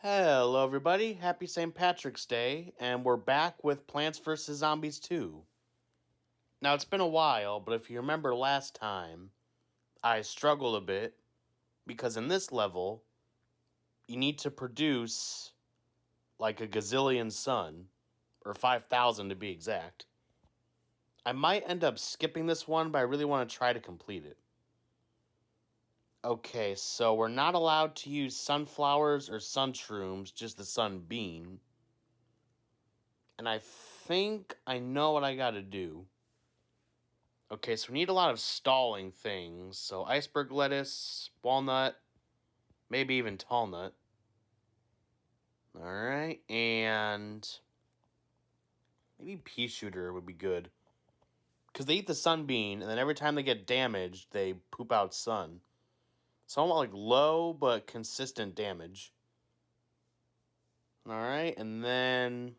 Hello, everybody. Happy St. Patrick's Day, and we're back with Plants vs. Zombies 2. Now, it's been a while, but if you remember last time, I struggled a bit because in this level, you need to produce like a gazillion sun, or 5,000 to be exact. I might end up skipping this one, but I really want to try to complete it. Okay, so we're not allowed to use sunflowers or sunshrooms, just the sunbeam. And I think I know what I gotta do. Okay, so we need a lot of stalling things. So iceberg lettuce, walnut, maybe even tall nut. Alright, and maybe pea shooter would be good. Because they eat the sunbeam, and then every time they get damaged, they poop out sun. So I want like low but consistent damage. Alright, and then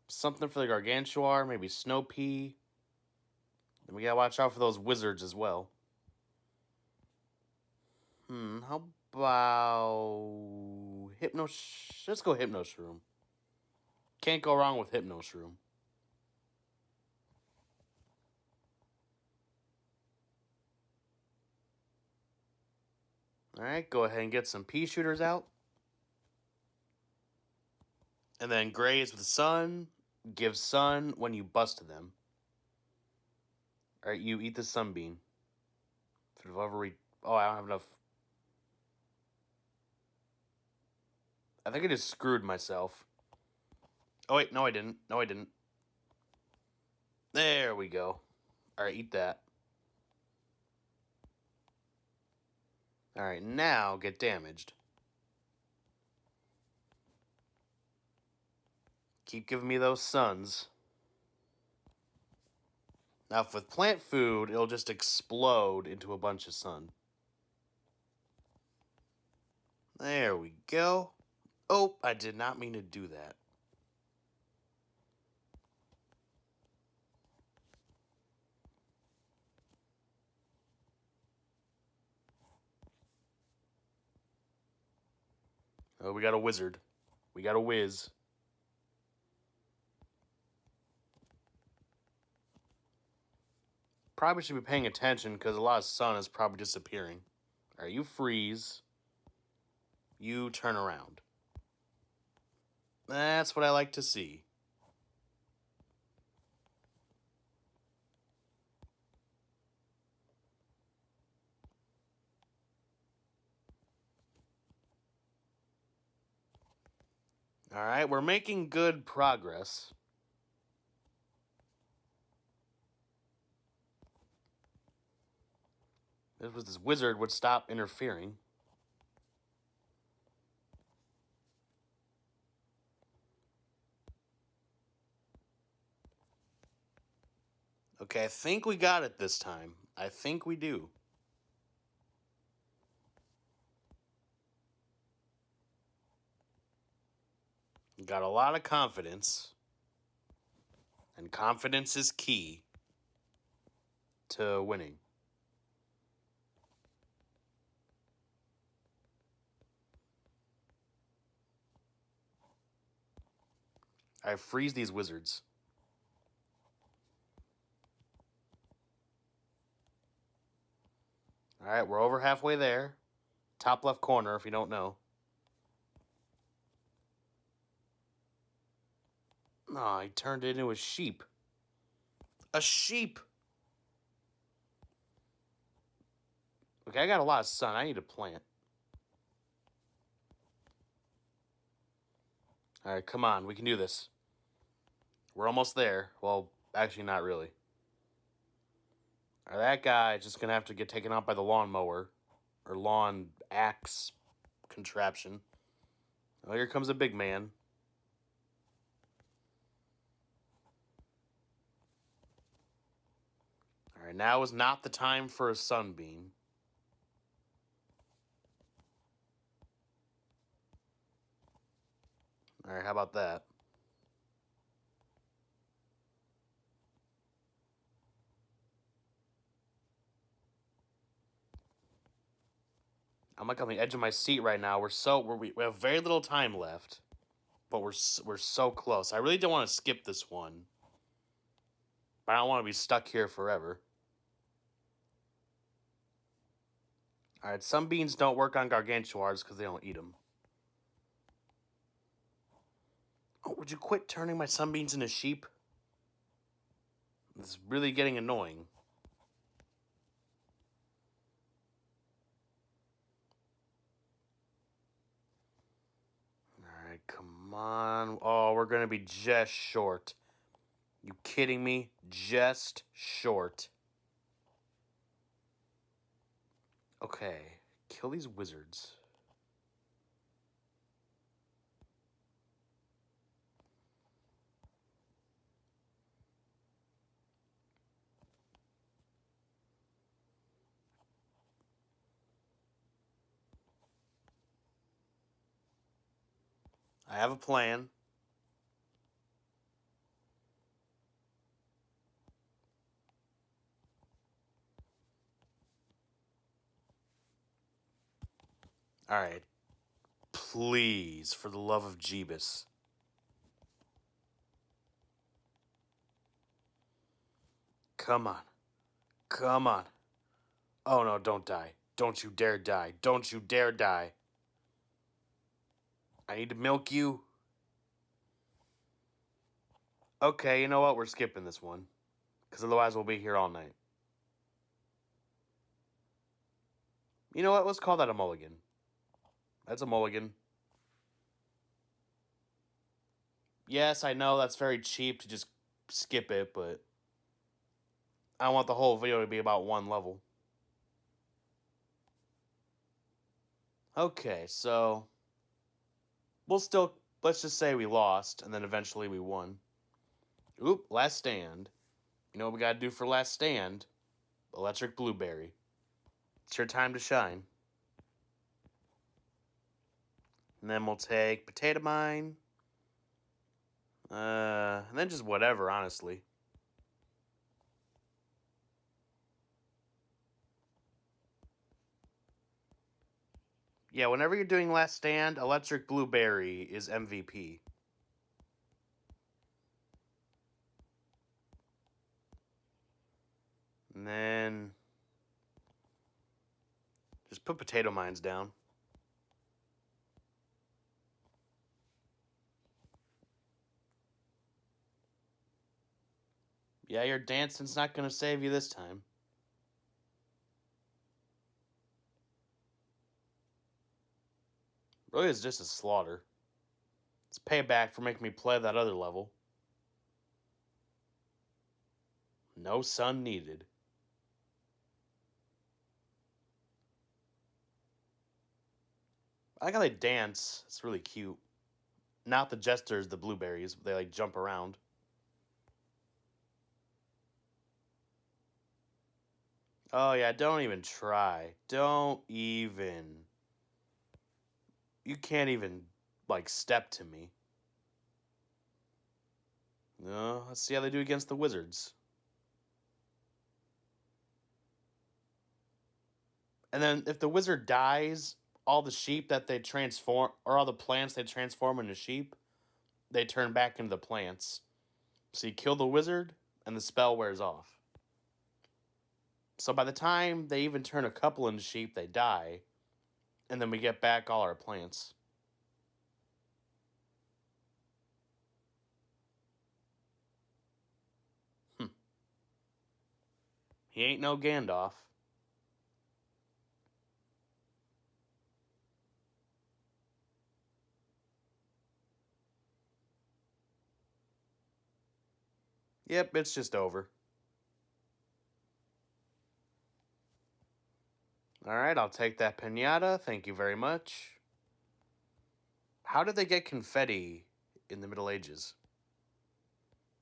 something for the gargantuar, maybe snow pea. And we gotta watch out for those wizards as well. How about let's go Hypno Shroom. Can't go wrong with Hypno Shroom. Alright, go ahead and get some pea shooters out. And then graze with sun. Give sun when you bust them. Alright, you eat the sunbeam. Oh, I don't have enough. I think I just screwed myself. Oh, wait, no, I didn't. No, I didn't. There we go. Alright, eat that. Alright, now get damaged. Keep giving me those suns. Now, if with plant food, it'll just explode into a bunch of sun. There we go. Oh, I did not mean to do that. Oh, we got a wizard. We got a whiz. Probably should be paying attention because a lot of sun is probably disappearing. Alright, you freeze. You turn around. That's what I like to see. Alright, we're making good progress. This wizard would stop interfering. Okay, I think we got it this time. I think we do. Got a lot of confidence. And confidence is key to winning. I freeze these wizards. Alright, we're over halfway there. Top left corner, if you don't know. Oh, he turned it into a sheep. A sheep! Okay, I got a lot of sun. I need a plant. Alright, come on. We can do this. We're almost there. Well, actually, not really. Alright, that guy is just going to have to get taken out by the lawnmower. Or lawn axe contraption. Oh, here comes a big man. Alright, now is not the time for a sunbeam. Alright, how about that? I'm like on the edge of my seat right now. We have very little time left, but we're so close. I really don't want to skip this one, but I don't want to be stuck here forever. All right, some beans don't work on gargantuars because they don't eat them. Oh, would you quit turning my sunbeams into sheep? It's really getting annoying. Alright, come on. Oh, we're going to be just short. You kidding me? Just short. Okay, kill these wizards. I have a plan. Alright. Please, for the love of Jeebus. Come on. Come on. Oh no, don't die. Don't you dare die. Don't you dare die. I need to milk you. Okay, you know what? We're skipping this one. Because otherwise we'll be here all night. You know what? Let's call that a mulligan. That's a mulligan. Yes, I know that's very cheap to just skip it, but I want the whole video to be about one level. Okay, so let's just say we lost, and then eventually we won. Oop, last stand. You know what we gotta do for last stand? Electric Blueberry. It's your time to shine. And then we'll take Potato Mine. And then just whatever, honestly. Yeah, whenever you're doing Last Stand, Electric Blueberry is MVP. And then just put Potato Mines down. Yeah, your dancing's not gonna save you this time. Really, it's just a slaughter. It's payback for making me play that other level. No sun needed. I like how they dance. It's really cute. Not the jesters, the blueberries. They like jump around. Oh yeah, don't even try. Don't even. You can't even like step to me. No, let's see how they do against the wizards. And then if the wizard dies, all the sheep that they transform, or all the plants they transform into sheep, they turn back into the plants. So you kill the wizard, and the spell wears off. So by the time they even turn a couple into sheep, they die, and then we get back all our plants. He ain't no Gandalf. Yep, it's just over. Alright, I'll take that pinata. Thank you very much. How did they get confetti in the Middle Ages?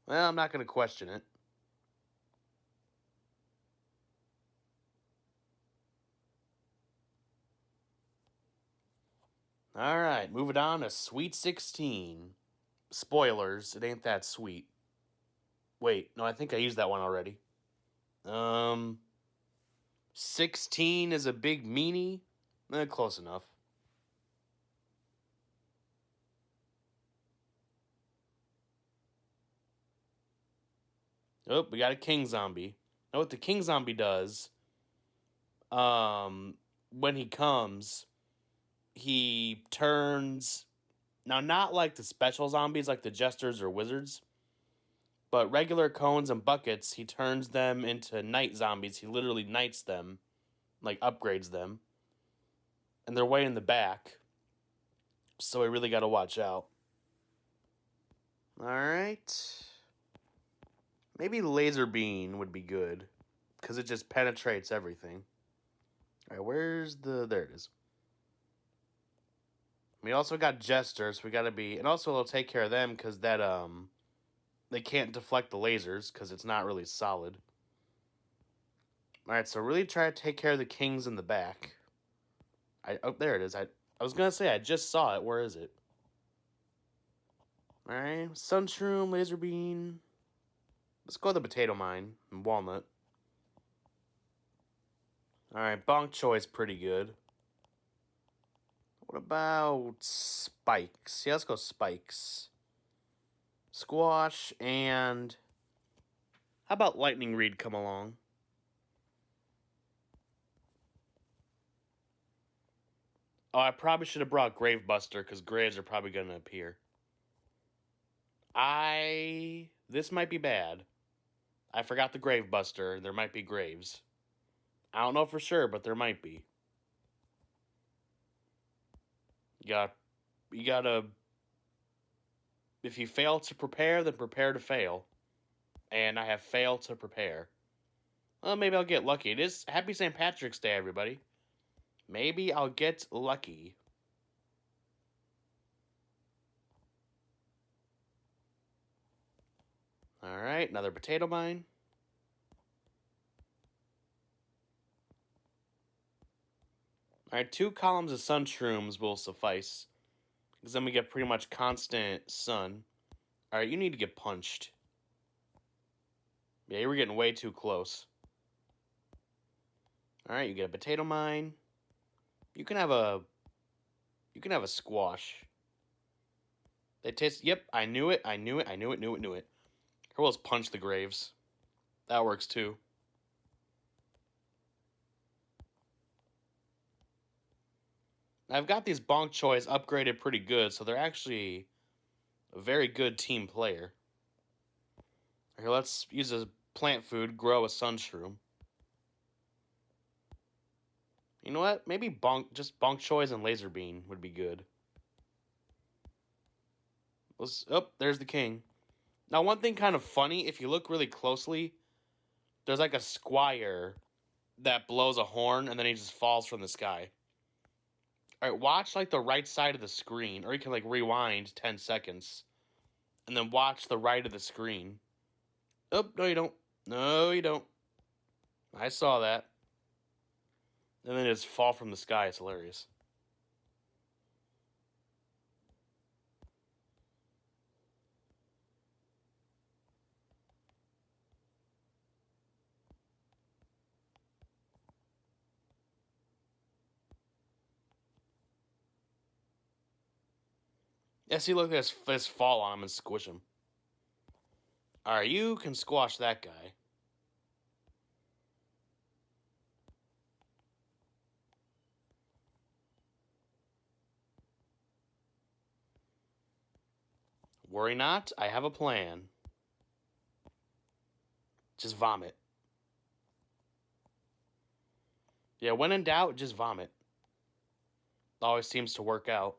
Well, I'm not going to question it. Alright, moving on to Sweet 16. Spoilers, it ain't that sweet. Wait, no, I think I used that one already. 16 is a big meanie. Close enough. Oh, we got a king zombie. Now what the king zombie does, when he comes, he turns, now not like the special zombies like the jesters or wizards, but regular cones and buckets, he turns them into night zombies. He literally knights them, like upgrades them. And they're way in the back. So we really got to watch out. Alright. Maybe laser beam would be good, because it just penetrates everything. Alright, where's the... There it is. We also got jesters, so we got to be... And also it'll take care of them, because that, they can't deflect the lasers, because it's not really solid. Alright, so really try to take care of the kings in the back. Oh, there it is. I was going to say, I just saw it. Where is it? Alright, sunshroom, laser beam... Let's go to the potato mine and walnut. Alright, bok choy is pretty good. What about spikes? Yeah, let's go spikes. Squash and... How about lightning reed come along? Oh, I probably should have brought Gravebuster, because graves are probably going to appear. This might be bad. I forgot the Gravebuster. There might be graves. I don't know for sure, but there might be. You gotta... If you fail to prepare, then prepare to fail. And I have failed to prepare. Well, maybe I'll get lucky. It is Happy St. Patrick's Day, everybody. Maybe I'll get lucky. Alright, another potato mine. Alright, 2 columns of sun shrooms will suffice. Because then we get pretty much constant sun. Alright, you need to get punched. Yeah, you were getting way too close. Alright, you get a potato mine. You can have a squash. They taste... Yep, I knew it. Knew it. Or else punch the graves. That works too. I've got these bok choys upgraded pretty good, so they're actually a very good team player. Here, let's use a plant food, grow a sun shroom. You know what? Maybe just bok choys and laser beam would be good. There's the king. Now, one thing kind of funny, if you look really closely, there's like a squire that blows a horn and then he just falls from the sky. Alright, watch like the right side of the screen, or you can like rewind 10 seconds and then watch the right of the screen. Oh, no you don't. No you don't. I saw that. And then just fall from the sky. It's hilarious. Yeah, see, look at this fall on him and squish him. Alright, you can squash that guy. Worry not, I have a plan. Just vomit. Yeah, when in doubt, just vomit. Always seems to work out.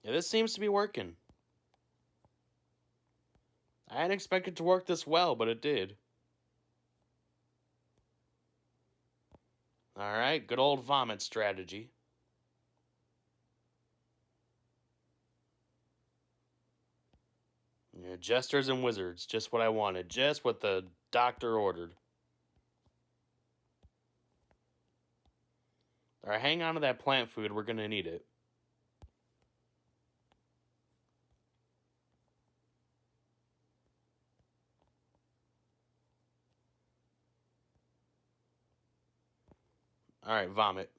Yeah, this seems to be working. I hadn't expected it to work this well, but it did. Alright, good old vomit strategy. Yeah, jesters and wizards, just what I wanted. Just what the doctor ordered. Alright, hang on to that plant food, we're gonna need it. Alright, vomit.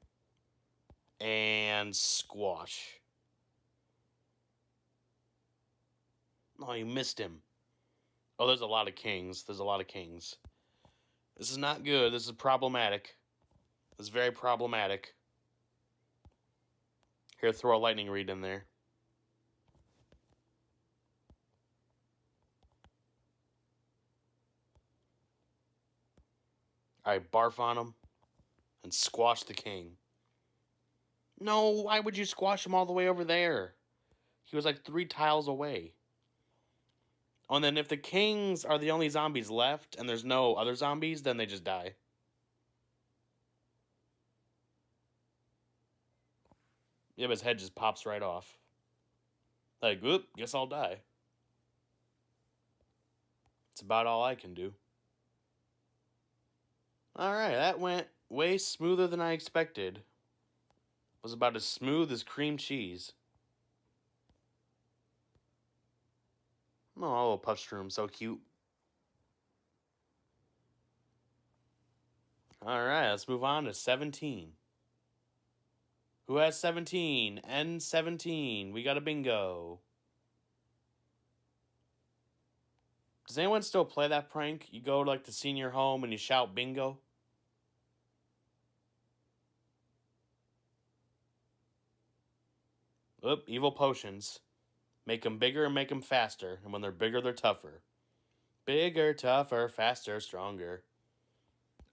And squash. Oh, you missed him. Oh, there's a lot of kings. There's a lot of kings. This is not good. This is problematic. This is very problematic. Here, throw a lightning reed in there. Alright, barf on him. And squash the king. No, why would you squash him all the way over there? He was like 3 tiles away. Oh, and then if the kings are the only zombies left and there's no other zombies, then they just die. Yeah, but his head just pops right off. Like, whoop, guess I'll die. It's about all I can do. Alright, that went way smoother than I expected. It was about as smooth as cream cheese. Oh, a little Puffstrom, so cute. Alright, let's move on to 17. Who has 17? N17. We got a bingo. Does anyone still play that prank? You go to like the senior home and you shout bingo? Oop, evil potions. Make them bigger and make them faster. And when they're bigger, they're tougher. Bigger, tougher, faster, stronger.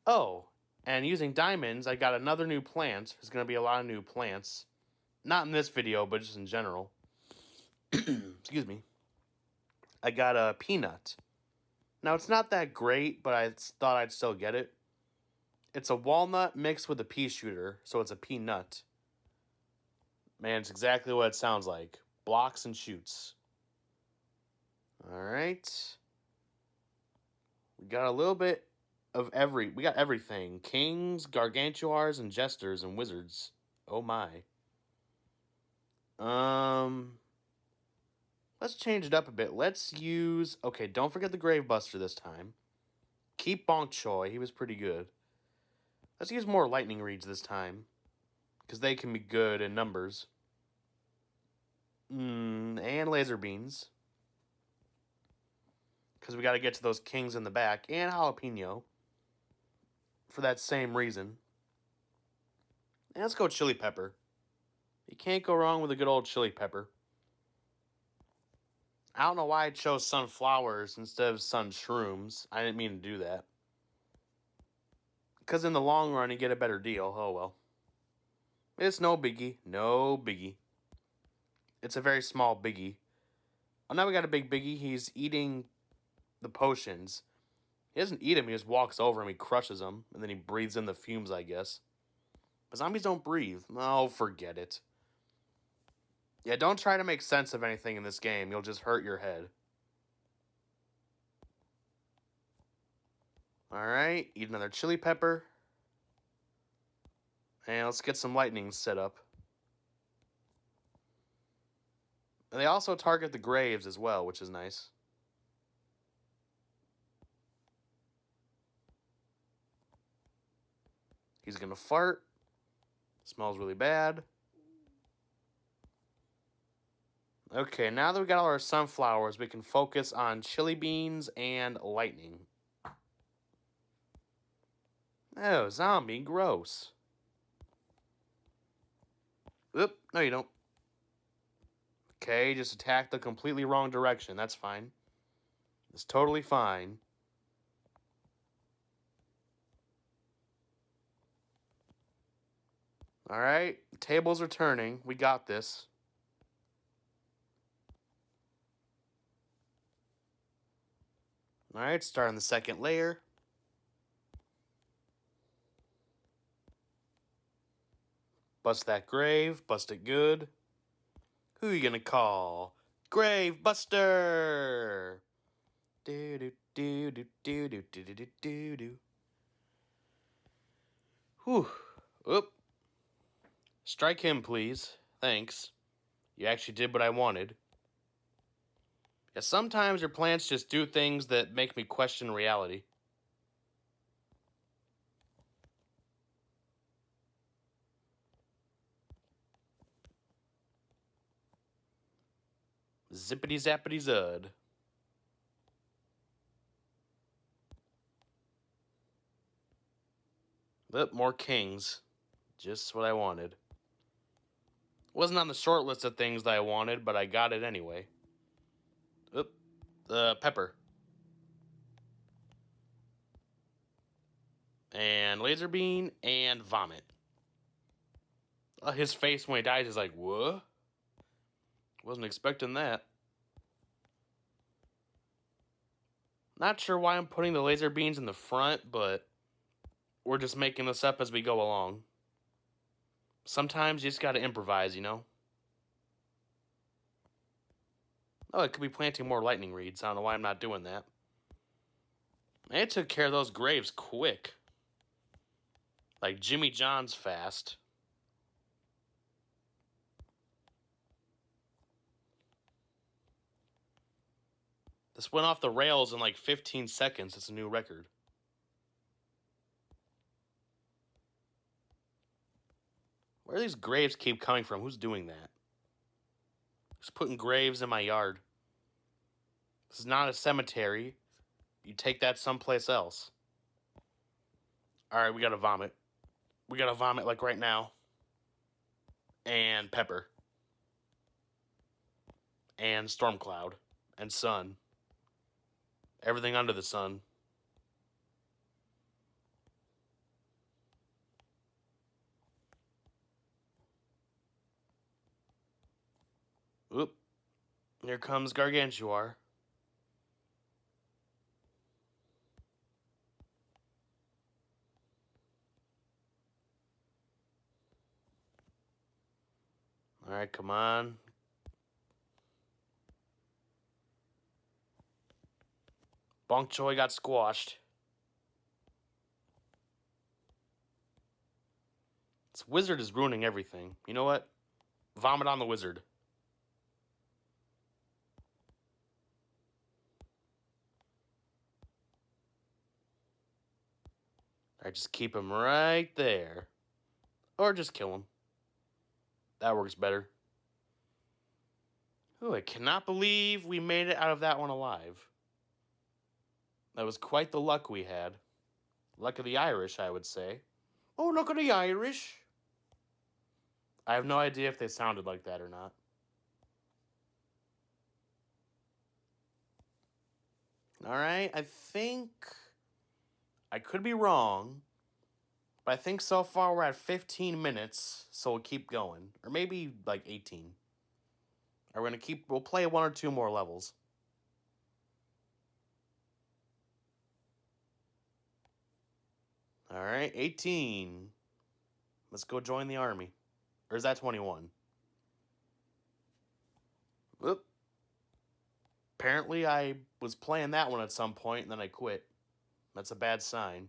Oh, and using diamonds, I got another new plant. There's going to be a lot of new plants. Not in this video, but just in general. Excuse me. I got a peanut. Now, it's not that great, but I thought I'd still get it. It's a walnut mixed with a pea shooter, so it's a peanut. Man, it's exactly what it sounds like. Blocks and shoots. Alright. We got a little bit of we got everything. Kings, gargantuars, and jesters, and wizards. Oh my. Let's change it up a bit. Let's use... Okay, don't forget the Gravebuster this time. Keep Bonk Choi. He was pretty good. Let's use more lightning reeds this time. Because they can be good in numbers. And laser beans. Because we got to get to those kings in the back. And jalapeno. For that same reason. And let's go chili pepper. You can't go wrong with a good old chili pepper. I don't know why I chose sunflowers instead of sun shrooms. I didn't mean to do that. Because in the long run, you get a better deal. Oh, well. It's no biggie. No biggie. It's a very small biggie. Oh, now we got a big biggie. He's eating the potions. He doesn't eat them. He just walks over him. He crushes them. And then he breathes in the fumes, I guess. But zombies don't breathe. Oh, forget it. Yeah, don't try to make sense of anything in this game. You'll just hurt your head. Alright, eat another chili pepper. And let's get some lightning set up. And they also target the graves as well, which is nice. He's gonna fart. Smells really bad. Okay, now that we got all our sunflowers, we can focus on chili beans and lightning. Oh, zombie, gross. Oop, no you don't. Okay, just attack the completely wrong direction. That's fine. It's totally fine. Alright, tables are turning. We got this. Alright, starting the second layer. Bust that grave. Bust it good. Who are you gonna call? Grave Buster! Do do do do do do do do do do. Whew. Oop. Strike him, please. Thanks. You actually did what I wanted. Yeah, sometimes your plants just do things that make me question reality. Zippity zappity zud. But more kings. Just what I wanted. Wasn't on the short list of things that I wanted, but I got it anyway. Oop. Pepper. And laser beam and vomit. His face when he dies is like, what? Wasn't expecting that. Not sure why I'm putting the laser beams in the front, but we're just making this up as we go along. Sometimes you just gotta improvise, you know? Oh, it could be planting more lightning reeds. I don't know why I'm not doing that. And it took care of those graves quick. Like Jimmy John's fast. This went off the rails in like 15 seconds. It's a new record. Where do these graves keep coming from? Who's doing that? Just putting graves in my yard. This is not a cemetery. You take that someplace else. Alright, we gotta vomit. We gotta vomit like right now. And pepper. And storm cloud. And sun. Everything under the sun. Oop. Here comes Gargantuar. Alright, come on. Bonk Choi got squashed. This wizard is ruining everything. You know what? Vomit on the wizard. Alright, just keep him right there. Or just kill him. That works better. Ooh, I cannot believe we made it out of that one alive. That was quite the luck we had. Luck of the Irish, I would say. Oh, luck of the Irish. I have no idea if they sounded like that or not. Alright, I think... I could be wrong, but I think so far we're at 15 minutes, so we'll keep going. Or maybe like 18. We'll play 1 or 2 more levels. Alright, 18. Let's go join the army. Or is that 21? Whoop. Apparently I was playing that one at some point and then I quit. That's a bad sign.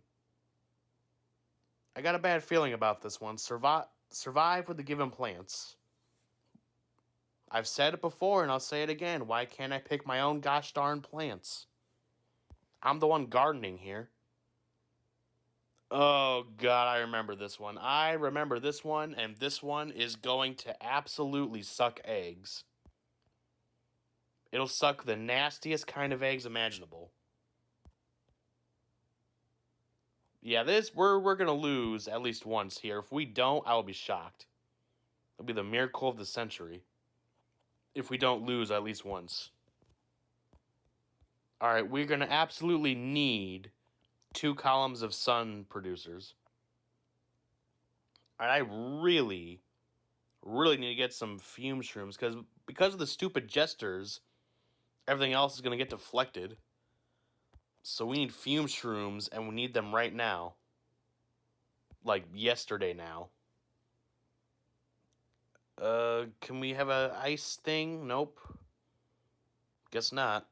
I got a bad feeling about this one. Survive with the given plants. I've said it before and I'll say it again. Why can't I pick my own gosh darn plants? I'm the one gardening here. Oh, God, I remember this one. I remember this one, and this one is going to absolutely suck eggs. It'll suck the nastiest kind of eggs imaginable. Yeah, we're gonna lose at least once here. If we don't, I will be shocked. It'll be the miracle of the century. If we don't lose at least once. Alright, we're gonna absolutely need 2 columns of sun producers. And I really need to get some fume shrooms, because of the stupid jesters, everything else is going to get deflected. So we need fume shrooms, and we need them right now. Like, yesterday now. Can we have a ice thing? Nope. Guess not.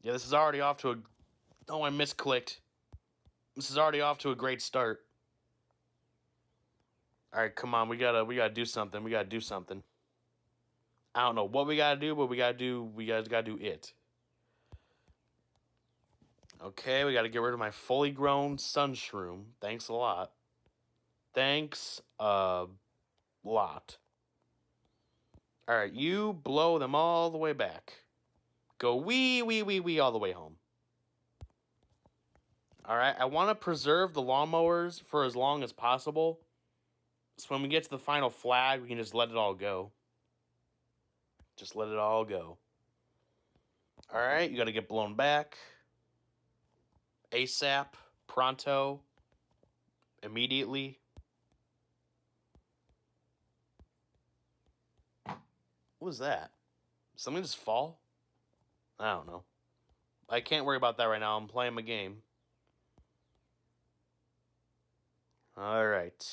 Yeah, this is already off to a... Oh, I misclicked. This is already off to a great start. Alright, come on, we gotta do something. We gotta do something. I don't know what we gotta do, but we gotta do it. Okay, we gotta get rid of my fully grown sun shroom. Thanks a lot. Thanks a lot. Alright, you blow them all the way back. Go wee, wee, wee, wee all the way home. Alright, I want to preserve the lawnmowers for as long as possible. So when we get to the final flag, we can just let it all go. Just let it all go. Alright, you got to get blown back. ASAP. Pronto. Immediately. What was that? Did something just fall? I don't know. I can't worry about that right now. I'm playing my game. Alright.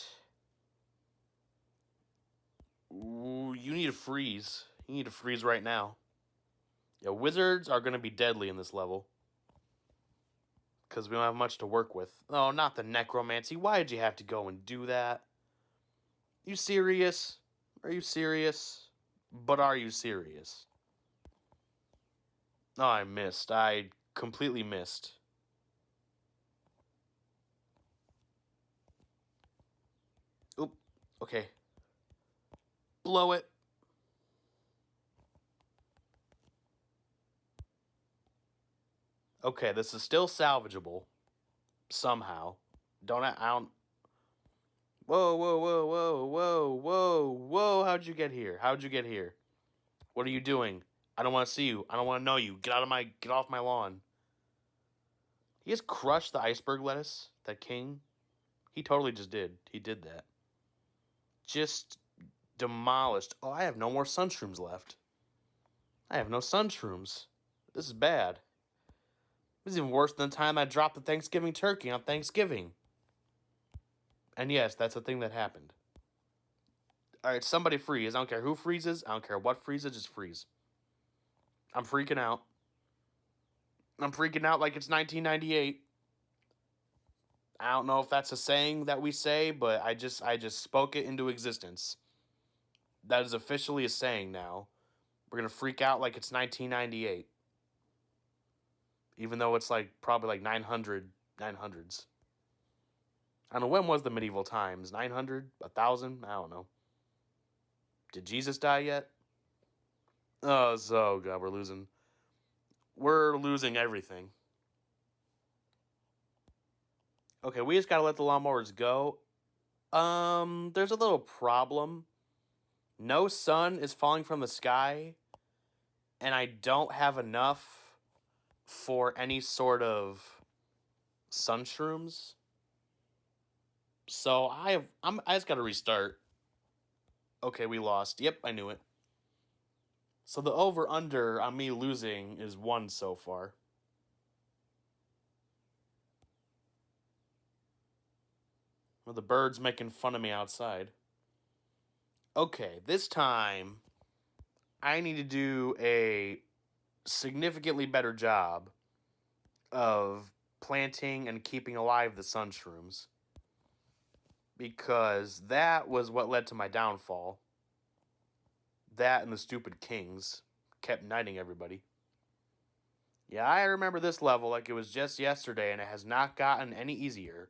Ooh, you need to freeze. You need to freeze right now. Yeah, wizards are going to be deadly in this level. Because we don't have much to work with. Oh, not the necromancy. Why did you have to go and do that? You serious? Are you serious? But are you serious? Oh, I missed. I completely missed. Oop. Okay. Blow it. Okay, this is still salvageable. Somehow. I don't... Whoa, whoa, whoa, whoa, whoa, whoa, whoa. How'd you get here? How'd you get here? What are you doing? I don't want to see you. I don't want to know you. Get off my lawn. He just crushed the iceberg lettuce, that king. He totally just did. He did that. Just demolished. Oh, I have no more sunshrooms left. I have no sunshrooms. This is bad. This is even worse than the time I dropped the Thanksgiving turkey on Thanksgiving. And yes, that's a thing that happened. Alright, somebody freeze. I don't care who freezes. I don't care what freezes. Just freeze. I'm freaking out. I'm freaking out like it's 1998. I don't know if that's a saying that we say, but I just spoke it into existence. That is officially a saying now. We're going to freak out like it's 1998. Even though it's like probably like 900, 900s. I don't know, when was the medieval times? 900? 1,000? I don't know. Did Jesus die yet? Oh, so God, we're losing. We're losing everything. Okay, we just gotta let the lawnmowers go. There's a little problem. No sun is falling from the sky, and I don't have enough for any sort of sunshrooms. So I just gotta restart. Okay, we lost. Yep, I knew it. So the over-under on me losing is 1 so far. Well, the bird's making fun of me outside. Okay, this time I need to do a significantly better job of planting and keeping alive the sunshrooms. Because that was what led to my downfall. That and the stupid kings kept knighting everybody. Yeah, I remember this level like it was just yesterday, and it has not gotten any easier.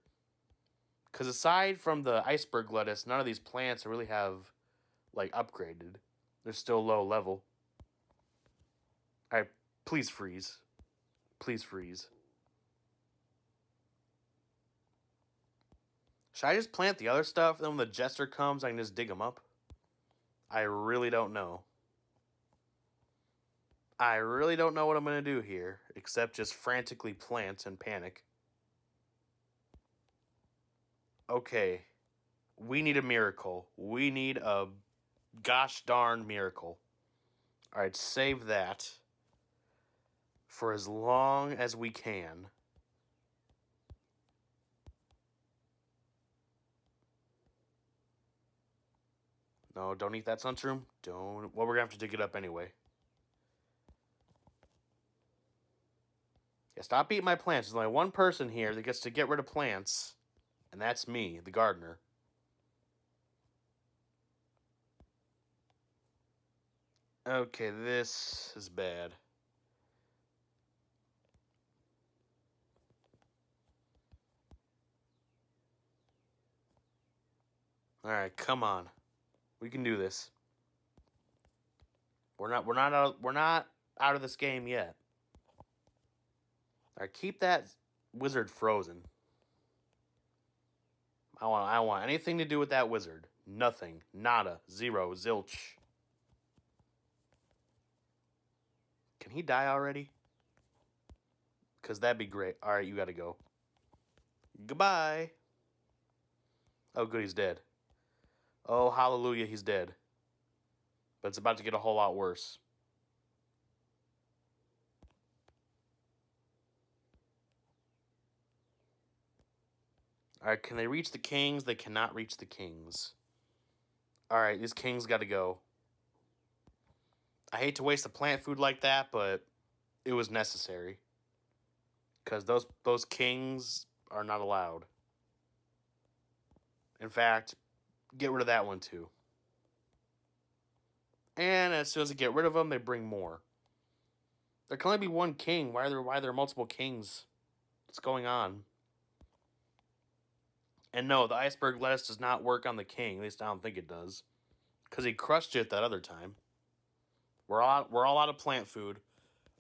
Because aside from the iceberg lettuce, none of these plants really have, like, upgraded. They're still low level. Alright, please freeze. Please freeze. Should I just plant the other stuff, then when the jester comes, I can just dig them up? I really don't know. I really don't know what I'm going to do here, except just frantically plant and panic. Okay, we need a miracle. We need a gosh darn miracle. Alright, save that for as long as we can. No, don't eat that sunshroom. Don't. Well, we're going to have to dig it up anyway. Yeah, stop eating my plants. There's only one person here that gets to get rid of plants, and that's me, the gardener. Okay, this is bad. Alright, come on. We can do this. We're not out of this game yet. Alright, keep that wizard frozen. I want anything to do with that wizard. Nothing. Nada. Zero. Zilch. Can he die already? Because that'd be great. Alright, you gotta go. Goodbye. Oh, good, he's dead. Oh, hallelujah, he's dead. But it's about to get a whole lot worse. Alright, can they reach the kings? They cannot reach the kings. Alright, these kings gotta go. I hate to waste the plant food like that, but it was necessary. Because those kings are not allowed. In fact, get rid of that one too. And as soon as they get rid of them, they bring more. There can only be one king. Why are there multiple kings? What's going on? And no, the iceberg lettuce does not work on the king. At least I don't think it does. Because he crushed it that other time. We're all out of plant food.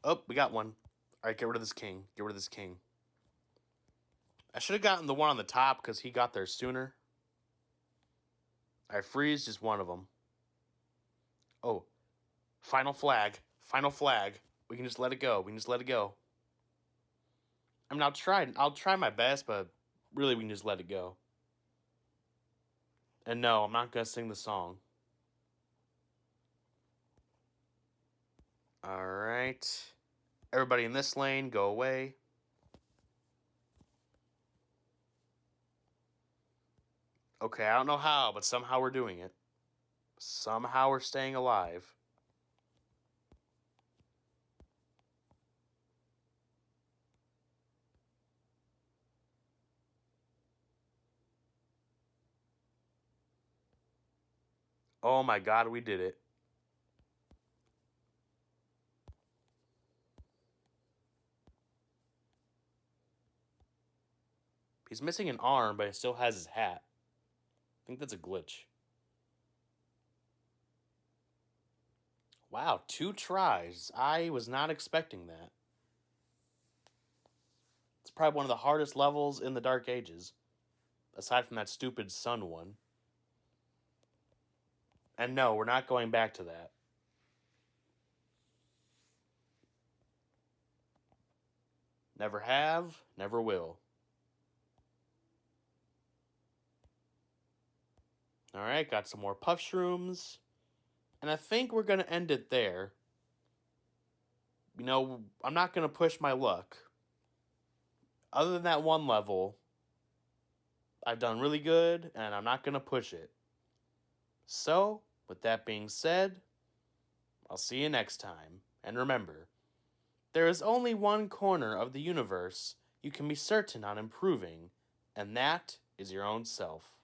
Oh, we got one. Alright, get rid of this king. Get rid of this king. I should have gotten the one on the top because he got there sooner. Alright, freeze just one of them. Oh. Final flag. Final flag. We can just let it go. We can just let it go. I mean, I'll try my best, but really we can just let it go. And no, I'm not going to sing the song. Alright. Everybody in this lane, go away. Okay, I don't know how, but somehow we're doing it. Somehow we're staying alive. Oh my god, we did it. He's missing an arm, but he still has his hat. I think that's a glitch. Wow, 2 tries. I was not expecting that. It's probably one of the hardest levels in the Dark Ages. Aside from that stupid sun one. And no, we're not going back to that. Never have, never will. Alright, got some more puff shrooms. And I think we're going to end it there. You know, I'm not going to push my luck. Other than that one level, I've done really good, and I'm not going to push it. So, with that being said, I'll see you next time. And remember, there is only one corner of the universe you can be certain on improving, and that is your own self.